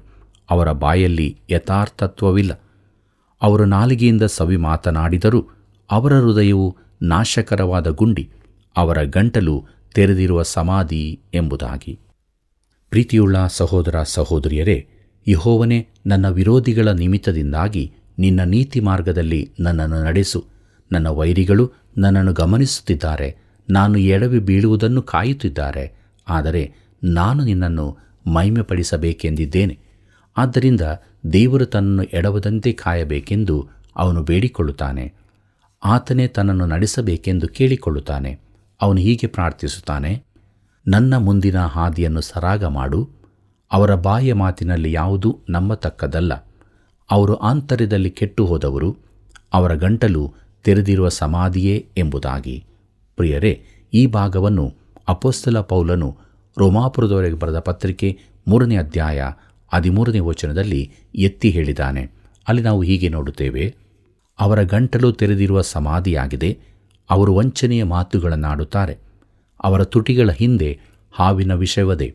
ಅವರ ಬಾಯಲ್ಲಿ ಯಥಾರ್ಥತ್ವವಿಲ್ಲ. ಅವರು ನಾಲಿಗೆಯಿಂದ ಸವಿ ಮಾತನಾಡಿದರೂ ಅವರ ಹೃದಯವು ನಾಶಕರವಾದ ಗುಂಡಿ, ಅವರ ಗಂಟಲು ತೆರೆದಿರುವ ಸಮಾಧಿ ಎಂಬುದಾಗಿ. ಪ್ರೀತಿಯುಳ್ಳ ಸಹೋದರ ಸಹೋದರಿಯರೇ, ಯೆಹೋವನೇ, ನನ್ನ ವಿರೋಧಿಗಳ ನಿಮಿತ್ತದಿಂದಾಗಿ ನಿನ್ನ ನೀತಿ ಮಾರ್ಗದಲ್ಲಿ ನನ್ನನ್ನು ನಡೆಸು. ನನ್ನ ವೈರಿಗಳು ನನ್ನನ್ನು ಗಮನಿಸುತ್ತಿದ್ದಾರೆ, ನಾನು ಎಡವಿ ಬೀಳುವುದನ್ನು ಕಾಯುತ್ತಿದ್ದಾರೆ. ಆದರೆ ನಾನು ನಿನ್ನನ್ನು ಮಹಿಮೆಪಡಿಸಬೇಕೆಂದಿದ್ದೇನೆ. ಆದ್ದರಿಂದ ದೇವರು ತನ್ನನ್ನು ಎಡವದಂತೆ ಕಾಯಬೇಕೆಂದು ಅವನು ಬೇಡಿಕೊಳ್ಳುತ್ತಾನೆ. ಆತನೇ ತನ್ನನ್ನು ನಡೆಸಬೇಕೆಂದು ಕೇಳಿಕೊಳ್ಳುತ್ತಾನೆ. ಅವನು ಹೀಗೆ ಪ್ರಾರ್ಥಿಸುತ್ತಾನೆ: ನನ್ನ ಮುಂದಿನ ಹಾದಿಯನ್ನು ಸರಾಗ ಮಾಡು. ಅವರ ಬಾಯಿಯ ಮಾತಿನಲ್ಲಿ ಯಾವುದೂ ನಂಬತಕ್ಕದ್ದಲ್ಲ. ಅವರು ಆಂತರ್ಯದಲ್ಲಿ ಕೆಟ್ಟು ಹೋದವರು, ಅವರ ಗಂಟಲು ತೆರೆದಿರುವ ಸಮಾಧಿಯೇ ಎಂಬುದಾಗಿ. ಪ್ರಿಯರೇ, ಈ ಭಾಗವನ್ನು ಅಪೊಸ್ತಲ ಪೌಲನು ರೋಮಾಪುರದವರೆಗೆ ಬರೆದ ಪತ್ರಿಕೆ 3ನೇ ಅಧ್ಯಾಯ 13ನೇ ವಚನದಲ್ಲಿ ಎತ್ತಿ ಹೇಳಿದ್ದಾನೆ. ಅಲ್ಲಿ ನಾವು ಹೀಗೆ ನೋಡುತ್ತೇವೆ, ಅವರ ಗಂಟಲು ತೆರೆದಿರುವ ಸಮಾಧಿಯಾಗಿದೆ, ಅವರು ವಂಚನೆಯ ಮಾತುಗಳನ್ನಾಡುತ್ತಾರೆ, ಅವರ ತುಟಿಗಳ ಹಿಂದೆ ಹಾವಿನ ವಿಷವದೆ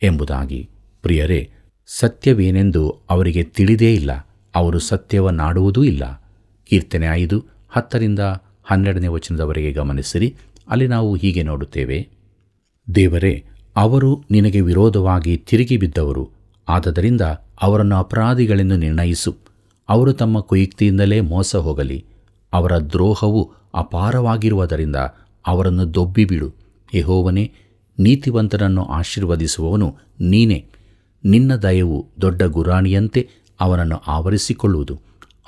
ಎಂಬುದಾಗಿ. ಪ್ರಿಯರೇ, ಸತ್ಯವೇನೆಂದು ಅವರಿಗೆ ತಿಳಿದೇ ಇಲ್ಲ, ಅವರು ಸತ್ಯವನ್ನಾಡುವುದೂ ಇಲ್ಲ. ಕೀರ್ತನೆ 5:10-12 ಗಮನಿಸಿರಿ. ಅಲ್ಲಿ ನಾವು ಹೀಗೆ ನೋಡುತ್ತೇವೆ, ದೇವರೇ, ಅವರು ನಿನಗೆ ವಿರೋಧವಾಗಿ ತಿರುಗಿ ಬಿದ್ದವರು, ಆದದರಿಂದ ಅವರನ್ನು ಅಪರಾಧಿಗಳೆಂದು ನಿರ್ಣಯಿಸು. ಅವರು ತಮ್ಮ ಕುಯುಕ್ತಿಯಿಂದಲೇ ಮೋಸ ಹೋಗಲಿ. ಅವರ ದ್ರೋಹವು ಅಪಾರವಾಗಿರುವುದರಿಂದ ಅವರನ್ನು ದೊಬ್ಬಿಬಿಡು. ಯೆಹೋವನೇ, ನೀತಿವಂತನನ್ನು ಆಶೀರ್ವದಿಸುವವನು ನೀನೇ. ನಿನ್ನ ದಯವು ದೊಡ್ಡ ಗುರಾಣಿಯಂತೆ ಅವನನ್ನು ಆವರಿಸಿಕೊಳ್ಳುವುದು.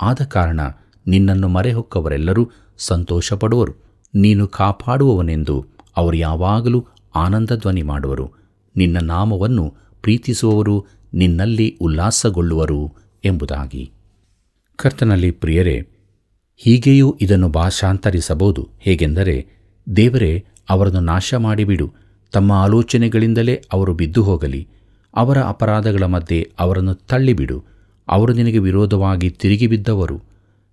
ಆದ ಕಾರಣ ನಿನ್ನನ್ನು ಮರೆಹೊಕ್ಕವರೆಲ್ಲರೂ ಸಂತೋಷಪಡುವರು. ನೀನು ಕಾಪಾಡುವವನೆಂದು ಅವರು ಯಾವಾಗಲೂ ಆನಂದ ಧ್ವನಿ ಮಾಡುವರು. ನಿನ್ನ ನಾಮವನ್ನು ಪ್ರೀತಿಸುವವರು ನಿನ್ನಲ್ಲಿ ಉಲ್ಲಾಸಗೊಳ್ಳುವರು ಎಂಬುದಾಗಿ. ಕರ್ತನಲ್ಲಿ ಪ್ರಿಯರೇ, ಹೀಗೆಯೂ ಇದನ್ನು ಭಾಷಾಂತರಿಸಬಹುದು. ಹೇಗೆಂದರೆ, ದೇವರೇ, ಅವರನ್ನು ನಾಶ ಮಾಡಿಬಿಡು. ತಮ್ಮ ಆಲೋಚನೆಗಳಿಂದಲೇ ಅವರು ಬಿದ್ದು ಹೋಗಲಿ. ಅವರ ಅಪರಾಧಗಳ ಮಧ್ಯೆ ಅವರನ್ನು ತಳ್ಳಿಬಿಡು. ಅವರು ನಿನಗೆ ವಿರೋಧವಾಗಿ ತಿರುಗಿ ಬಿದ್ದವರು.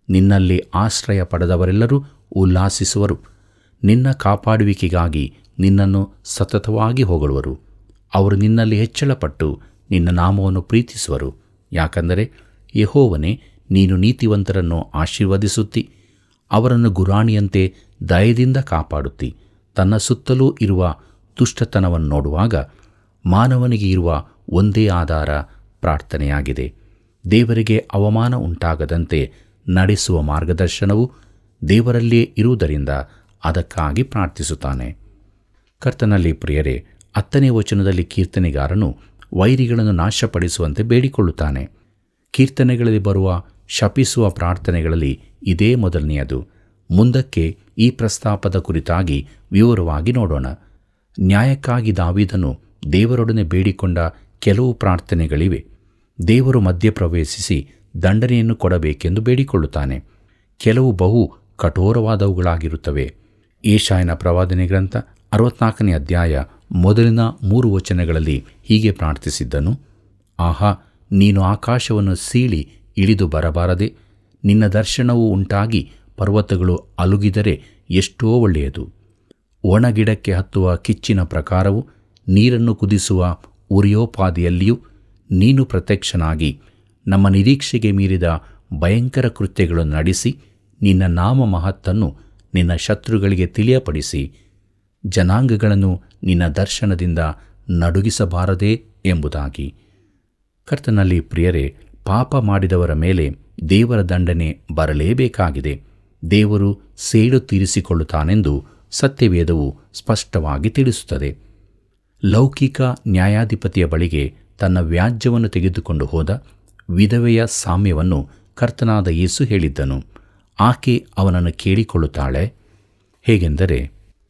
ನಿನ್ನಲ್ಲಿ ಆಶ್ರಯ ಪಡೆದವರೆಲ್ಲರೂ ಉಲ್ಲಾಸಿಸುವರು. ನಿನ್ನ ಕಾಪಾಡುವಿಕೆಗಾಗಿ ನಿನ್ನನ್ನು ಸತತವಾಗಿ ಹೊಗಳುವರು. ಅವರು ನಿನ್ನಲ್ಲಿ ಹೆಚ್ಚಳಪಟ್ಟು ನಿನ್ನ ನಾಮವನ್ನು ಪ್ರೀತಿಸುವರು. ಯಾಕಂದರೆ ಯೆಹೋವನೇ, ನೀನು ನೀತಿವಂತರನ್ನು ಆಶೀರ್ವದಿಸುತ್ತಿ, ಅವರನ್ನು ಗುರಾಣಿಯಂತೆ ದಯದಿಂದ ಕಾಪಾಡುತ್ತಿ. ತನ್ನ ಸುತ್ತಲೂ ಇರುವ ದುಷ್ಟತನವನ್ನು ನೋಡುವಾಗ ಮಾನವನಿಗೆ ಇರುವ ಒಂದೇ ಆಧಾರ ಪ್ರಾರ್ಥನೆಯಾಗಿದೆ. ದೇವರಿಗೆ ಅವಮಾನ ಉಂಟಾಗದಂತೆ ನಡೆಸುವ ಮಾರ್ಗದರ್ಶನವು ದೇವರಲ್ಲಿಯೇ ಇರುವುದರಿಂದ ಅದಕ್ಕಾಗಿ ಪ್ರಾರ್ಥಿಸುತ್ತಾನೆ. ಕರ್ತನಲ್ಲಿ ಪ್ರಿಯರೇ, 10ನೇ ವಚನದಲ್ಲಿ ಕೀರ್ತನೆಗಾರನು ವೈರಿಗಳನ್ನು ನಾಶಪಡಿಸುವಂತೆ ಬೇಡಿಕೊಳ್ಳುತ್ತಾನೆ. ಕೀರ್ತನೆಗಳಲ್ಲಿ ಬರುವ ಶಪಿಸುವ ಪ್ರಾರ್ಥನೆಗಳಲ್ಲಿ ಇದೇ ಮೊದಲನೆಯದು. ಮುಂದಕ್ಕೆ ಈ ಪ್ರಸ್ತಾಪದ ಕುರಿತಾಗಿ ವಿವರವಾಗಿ ನೋಡೋಣ. ನ್ಯಾಯಕ್ಕಾಗಿ ದಾವೀದನು ದೇವರೊಡನೆ ಬೇಡಿಕೊಂಡ ಕೆಲವು ಪ್ರಾರ್ಥನೆಗಳಿವೆ. ದೇವರು ಮಧ್ಯಪ್ರವೇಶಿಸಿ ದಂಡನೆಯನ್ನು ಕೊಡಬೇಕೆಂದು ಬೇಡಿಕೊಳ್ಳುತ್ತಾನೆ. ಕೆಲವು ಬಹು ಕಠೋರವಾದವುಗಳಾಗಿರುತ್ತವೆ. ಯೆಶಾಯನ ಪ್ರವಾದನೆ ಗ್ರಂಥ 64ನೇ ಅಧ್ಯಾಯ ಮೊದಲಿನ 3 ವಚನಗಳಲ್ಲಿ ಹೀಗೆ ಪ್ರಾರ್ಥಿಸಿದ್ದನು: ಆಹಾ, ನೀನು ಆಕಾಶವನ್ನು ಸೀಳಿ ಇಳಿದು ಬರಬಾರದೆ? ನಿನ್ನ ದರ್ಶನವು ಉಂಟಾಗಿ ಪರ್ವತಗಳು ಅಲುಗಿದರೆ ಎಷ್ಟೋ ಒಳ್ಳೆಯದು. ಒಣಗಿಡಕ್ಕೆ ಹತ್ತುವ ಕಿಚ್ಚಿನ ಪ್ರಕಾರವು ನೀರನ್ನು ಕುದಿಸುವ ಉರಿಯೋಪಾದಿಯಲ್ಲಿಯೂ ನೀನು ಪ್ರತ್ಯಕ್ಷನಾಗಿ ನಮ್ಮ ನಿರೀಕ್ಷೆಗೆ ಮೀರಿದ ಭಯಂಕರ ಕೃತ್ಯಗಳನ್ನು ನಡೆಸಿ ನಿನ್ನ ನಾಮ ಮಹತ್ತನ್ನು ನಿನ್ನ ಶತ್ರುಗಳಿಗೆ ತಿಳಿಯಪಡಿಸಿ ಜನಾಂಗಗಳನ್ನು ನಿನ್ನ ದರ್ಶನದಿಂದ ನಡುಗಿಸಬಾರದೇ ಎಂಬುದಾಗಿ. ಕರ್ತನಲ್ಲಿ ಪ್ರಿಯರೇ, ಪಾಪ ಮಾಡಿದವರ ಮೇಲೆ ದೇವರ ದಂಡನೆ ಬರಲೇಬೇಕಾಗಿದೆ. ದೇವರು ಸೇಡು ತೀರಿಸಿಕೊಳ್ಳುತ್ತಾನೆಂದು ಸತ್ಯವೇದವು ಸ್ಪಷ್ಟವಾಗಿ ತಿಳಿಸುತ್ತದೆ. ಲೌಕಿಕ ನ್ಯಾಯಾಧಿಪತಿಯ ಬಳಿಗೆ ತನ್ನ ವ್ಯಾಜ್ಯವನ್ನು ತೆಗೆದುಕೊಂಡು ಹೋದ ವಿಧವೆಯ ಸಾಮ್ಯವನ್ನು ಕರ್ತನಾದ ಯೇಸು ಹೇಳಿದ್ದನು. ಆಕೆ ಅವನನ್ನು ಕೇಳಿಕೊಳ್ಳುತ್ತಾಳೆ. ಹೇಗೆಂದರೆ,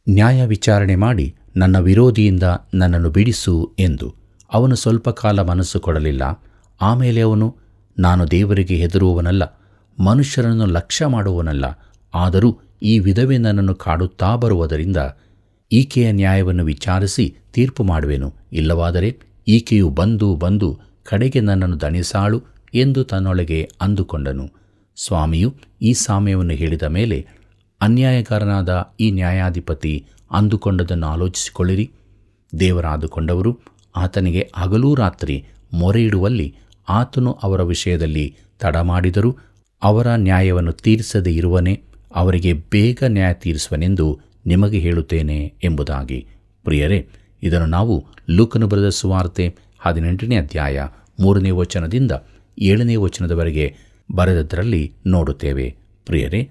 ನ್ಯಾಯ ವಿಚಾರಣೆ ಮಾಡಿ ನನ್ನ ವಿರೋಧಿಯಿಂದ ನನ್ನನ್ನು ಬಿಡಿಸು ಎಂದು. ಅವನು ಸ್ವಲ್ಪ ಕಾಲ ಮನಸ್ಸು ಕೊಡಲಿಲ್ಲ. ಆಮೇಲೆ ಅವನು, ನಾನು ದೇವರಿಗೆ ಹೆದರುವವನಲ್ಲ, ಮನುಷ್ಯರನ್ನು ಲಕ್ಷ್ಯ ಮಾಡುವವನಲ್ಲ, ಆದರೂ ಈ ವಿಧವೆ ನನ್ನನ್ನು ಕಾಡುತ್ತಾ ಬರುವುದರಿಂದ ಈಕೆಯ ನ್ಯಾಯವನ್ನು ವಿಚಾರಿಸಿ ತೀರ್ಪು ಮಾಡುವೆನು. ಇಲ್ಲವಾದರೆ ಈಕೆಯು ಬಂದು ಕಡೆಗೆ ನನ್ನನ್ನು ದಣಿಸಾಳು ಎಂದು ತನ್ನೊಳಗೆ ಅಂದುಕೊಂಡನು. ಸ್ವಾಮಿಯು ಈ ಸಾಮ್ಯವನ್ನು ಹೇಳಿದ ಮೇಲೆ ಅನ್ಯಾಯಗಾರನಾದ ಈ ನ್ಯಾಯಾಧಿಪತಿ ಅಂದುಕೊಂಡದನ್ನು ಆಲೋಚಿಸಿಕೊಳ್ಳಿರಿ. ದೇವರಾದುಕೊಂಡವರು ಆತನಿಗೆ ಹಗಲೂ ರಾತ್ರಿ ಮೊರೆಯಿಡುವಲ್ಲಿ ಆತನು ಅವರ ವಿಷಯದಲ್ಲಿ ತಡ ಮಾಡಿದರೂ ಅವರ ನ್ಯಾಯವನ್ನು ತೀರಿಸದೇ ಇರುವನೇ, ಅವರಿಗೆ ಬೇಗ ನ್ಯಾಯ ತೀರಿಸುವನೆಂದು ನಿಮಗೆ ಹೇಳುತ್ತೇನೆ ಎಂಬುದಾಗಿ. ಪ್ರಿಯರೇ, ಇದನ್ನು ನಾವು ಲೂಕನು ಬರೆದ ಸುವಾರ್ತೆ 18ನೇ ಅಧ್ಯಾಯ 3ನೇ ವಚನದಿಂದ 7ನೇ ವಚನದವರೆಗೆ ಬರೆದದ್ದರಲ್ಲಿ ನೋಡುತ್ತೇವೆ. ಪ್ರಿಯರೇ,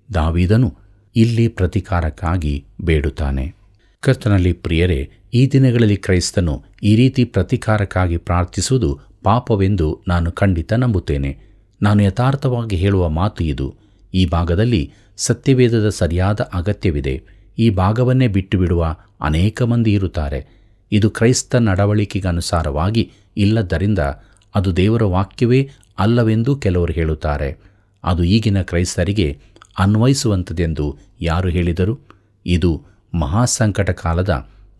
ದಾವೀದನು ಇಲ್ಲಿ ಪ್ರತಿಕಾರಕ್ಕಾಗಿ ಬೇಡುತ್ತಾನೆ. ಕರ್ತನಲ್ಲಿ ಪ್ರಿಯರೇ, ಈ ದಿನಗಳಲ್ಲಿ ಕ್ರೈಸ್ತನು ಈ ರೀತಿ ಪ್ರತಿಕಾರಕ್ಕಾಗಿ ಪ್ರಾರ್ಥಿಸುವುದು ಪಾಪವೆಂದು ನಾನು ಖಂಡಿತ ನಂಬುತ್ತೇನೆ. ನಾನು ಯಥಾರ್ಥವಾಗಿ ಹೇಳುವ ಮಾತು ಇದು. ಈ ಭಾಗದಲ್ಲಿ ಸತ್ಯವೇದದ ಸರಿಯಾದ ಅಗತ್ಯವಿದೆ. ಈ ಭಾಗವನ್ನೇ ಬಿಟ್ಟು ಬಿಡುವ ಅನೇಕ ಮಂದಿ ಇರುತ್ತಾರೆ. ಇದು ಕ್ರೈಸ್ತ ನಡವಳಿಕೆಗೆ ಅನುಸಾರವಾಗಿ ಇಲ್ಲದ್ದರಿಂದ ಅದು ದೇವರ ವಾಕ್ಯವೇ ಅಲ್ಲವೆಂದು ಕೆಲವರು ಹೇಳುತ್ತಾರೆ. ಅದು ಈಗಿನ ಕ್ರೈಸ್ತರಿಗೆ ಅನ್ವಯಿಸುವಂಥದ್ದೆಂದು ಯಾರು ಹೇಳಿದರು? ಇದು ಮಹಾಸಂಕಟ ಕಾಲದ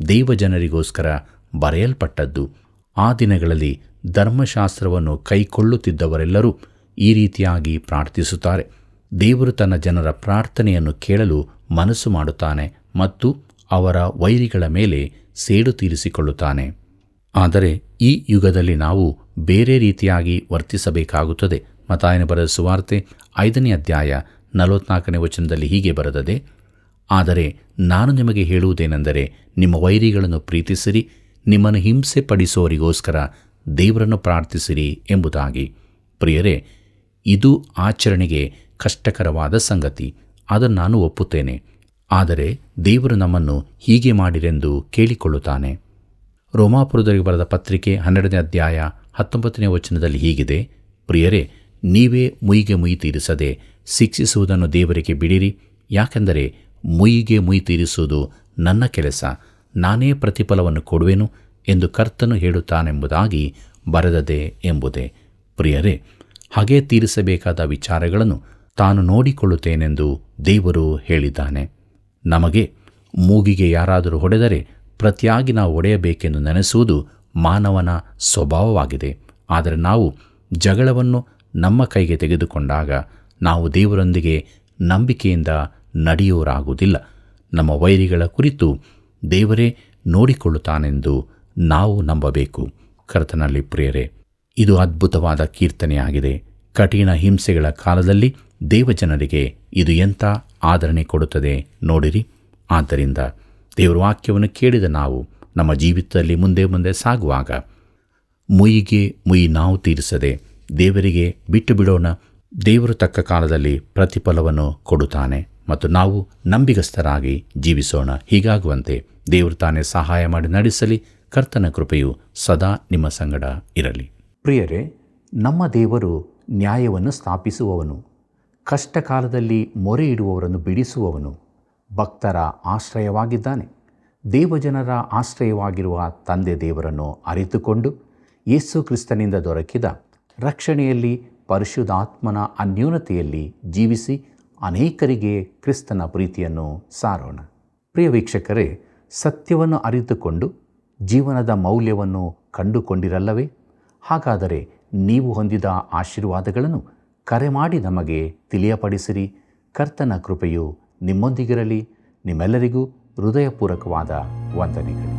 ದೇವಜನರಿಗೋಸ್ಕರ ಬರೆಯಲ್ಪಟ್ಟದ್ದು. ಆ ದಿನಗಳಲ್ಲಿ ಧರ್ಮಶಾಸ್ತ್ರವನ್ನು ಕೈಕೊಳ್ಳುತ್ತಿದ್ದವರೆಲ್ಲರೂ ಈ ರೀತಿಯಾಗಿ ಪ್ರಾರ್ಥಿಸುತ್ತಾರೆ. ದೇವರು ತನ್ನ ಜನರ ಪ್ರಾರ್ಥನೆಯನ್ನು ಕೇಳಲು ಮನಸ್ಸು ಮಾಡುತ್ತಾನೆ ಮತ್ತು ಅವರ ವೈರಿಗಳ ಮೇಲೆ ಸೇಡು ತೀರಿಸಿಕೊಳ್ಳುತ್ತಾನೆ. ಆದರೆ ಈ ಯುಗದಲ್ಲಿ ನಾವು ಬೇರೆ ರೀತಿಯಾಗಿ ವರ್ತಿಸಬೇಕಾಗುತ್ತದೆ. ಮತ್ತಾಯನ ಬರೆದ ಸುವಾರ್ತೆ 5ನೇ ಅಧ್ಯಾಯ 44ನೇ ವಚನದಲ್ಲಿ ಹೀಗೆ ಬರೆದದೆ, ಆದರೆ ನಾನು ನಿಮಗೆ ಹೇಳುವುದೇನೆಂದರೆ, ನಿಮ್ಮ ವೈರಿಗಳನ್ನು ಪ್ರೀತಿಸಿರಿ, ನಿಮ್ಮನ್ನು ಹಿಂಸೆ ಪಡಿಸುವವರಿಗೋಸ್ಕರ ದೇವರನ್ನು ಪ್ರಾರ್ಥಿಸಿರಿ ಎಂಬುದಾಗಿ. ಪ್ರಿಯರೇ, ಇದು ಆಚರಣೆಗೆ ಕಷ್ಟಕರವಾದ ಸಂಗತಿ, ಅದನ್ನು ನಾನು ಒಪ್ಪುತ್ತೇನೆ. ಆದರೆ ದೇವರು ನಮ್ಮನ್ನು ಹೀಗೆ ಮಾಡಿರೆಂದು ಕೇಳಿಕೊಳ್ಳುತ್ತಾನೆ. ರೋಮಾಪುರದವರಿಗೆ ಬರೆದ ಪತ್ರಿಕೆ 12ನೇ ಅಧ್ಯಾಯ 19ನೇ ವಚನದಲ್ಲಿ ಹೀಗಿದೆ, ಪ್ರಿಯರೇ, ನೀವೇ ಮುಯಿಗೆ ಮುಯಿ ತೀರಿಸದೆ ಶಿಕ್ಷಿಸುವುದನ್ನು ದೇವರಿಗೆ ಬಿಡಿರಿ, ಯಾಕೆಂದರೆ ಮುಯಿಗೆ ಮುಯಿ ತೀರಿಸುವುದು ನನ್ನ ಕೆಲಸ, ನಾನೇ ಪ್ರತಿಫಲವನ್ನು ಕೊಡುವೆನು ಎಂದು ಕರ್ತನು ಹೇಳುತ್ತಾನೆಂಬುದಾಗಿ ಬರೆದದೆ ಎಂಬುದೇ. ಪ್ರಿಯರೇ, ಹಾಗೆ ತೀರಿಸಬೇಕಾದ ವಿಚಾರಗಳನ್ನು ತಾನು ನೋಡಿಕೊಳ್ಳುತ್ತೇನೆಂದು ದೇವರು ಹೇಳಿದ್ದಾನೆ. ನಮಗೆ ಮೂಗಿಗೆ ಯಾರಾದರೂ ಹೊಡೆದರೆ ಪ್ರತಿಯಾಗಿ ನಾವು ಹೊಡೆಯಬೇಕೆಂದು ನೆನೆಸುವುದು ಮಾನವನ ಸ್ವಭಾವವಾಗಿದೆ. ಆದರೆ ನಾವು ಜಗಳವನ್ನು ನಮ್ಮ ಕೈಗೆ ತೆಗೆದುಕೊಂಡಾಗ ನಾವು ದೇವರೊಂದಿಗೆ ನಂಬಿಕೆಯಿಂದ ನಡೆಯುವರಾಗುವುದಿಲ್ಲ. ನಮ್ಮ ವೈರಿಗಳ ಕುರಿತು ದೇವರೇ ನೋಡಿಕೊಳ್ಳುತ್ತಾನೆಂದು ನಾವು ನಂಬಬೇಕು. ಕರ್ತನಲ್ಲಿ ಪ್ರಿಯರೇ, ಇದು ಅದ್ಭುತವಾದ ಕೀರ್ತನೆಯಾಗಿದೆ. ಕಠಿಣ ಹಿಂಸೆಗಳ ಕಾಲದಲ್ಲಿ ದೇವಜನರಿಗೆ ಇದು ಎಂಥ ಆದರಣೆ ಕೊಡುತ್ತದೆ ನೋಡಿರಿ. ಆದ್ದರಿಂದ ದೇವರ ವಾಕ್ಯವನ್ನು ಕೇಳಿದ ನಾವು ನಮ್ಮ ಜೀವಿತದಲ್ಲಿ ಮುಂದೆ ಮುಂದೆ ಸಾಗುವಾಗ ಮುಯಿಗೆ ಮುಯಿ ನಾವು ತೀರಿಸದೆ ದೇವರಿಗೆ ಬಿಟ್ಟು ಬಿಡೋಣ. ದೇವರು ತಕ್ಕ ಕಾಲದಲ್ಲಿ ಪ್ರತಿಫಲವನ್ನು ಕೊಡುತ್ತಾನೆ ಮತ್ತು ನಾವು ನಂಬಿಗಸ್ತರಾಗಿ ಜೀವಿಸೋಣ. ಹೀಗಾಗುವಂತೆ ದೇವರು ತಾನೇ ಸಹಾಯ ಮಾಡಿ ನಡೆಸಲಿ. ಕರ್ತನ ಕೃಪೆಯು ಸದಾ ನಿಮ್ಮ ಸಂಗಡ ಇರಲಿ. ಪ್ರಿಯರೇ, ನಮ್ಮ ದೇವರು ನ್ಯಾಯವನ್ನು ಸ್ಥಾಪಿಸುವವನು, ಕಷ್ಟಕಾಲದಲ್ಲಿ ಮೊರೆ ಇಡುವವರನ್ನು ಬಿಡಿಸುವವನು, ಭಕ್ತರ ಆಶ್ರಯವಾಗಿದ್ದಾನೆ. ದೇವಜನರ ಆಶ್ರಯವಾಗಿರುವ ತಂದೆ ದೇವರನ್ನು ಅರಿತುಕೊಂಡು ಯೇಸು ಕ್ರಿಸ್ತನಿಂದ ದೊರಕಿದ ರಕ್ಷಣೆಯಲ್ಲಿ ಪರಿಶುದ್ಧಾತ್ಮನ ಅನ್ಯೂನತೆಯಲ್ಲಿ ಜೀವಿಸಿ ಅನೇಕರಿಗೆ ಕ್ರಿಸ್ತನ ಪ್ರೀತಿಯನ್ನು ಸಾರೋಣ. ಪ್ರಿಯ ವೀಕ್ಷಕರೇ, ಸತ್ಯವನ್ನು ಅರಿತುಕೊಂಡು ಜೀವನದ ಮೌಲ್ಯವನ್ನು ಕಂಡುಕೊಂಡಿರಲ್ಲವೇ? ಹಾಗಾದರೆ ನೀವು ಹೊಂದಿದ ಆಶೀರ್ವಾದಗಳನ್ನು ಕರೆ ಮಾಡಿ ನಮಗೆ ತಿಳಿಯಪಡಿಸಿರಿ. ಕರ್ತನ ಕೃಪೆಯು ನಿಮ್ಮೊಂದಿಗಿರಲಿ. ನಿಮ್ಮೆಲ್ಲರಿಗೂ ಹೃದಯಪೂರ್ವಕವಾದ ವಂದನೆಗಳು.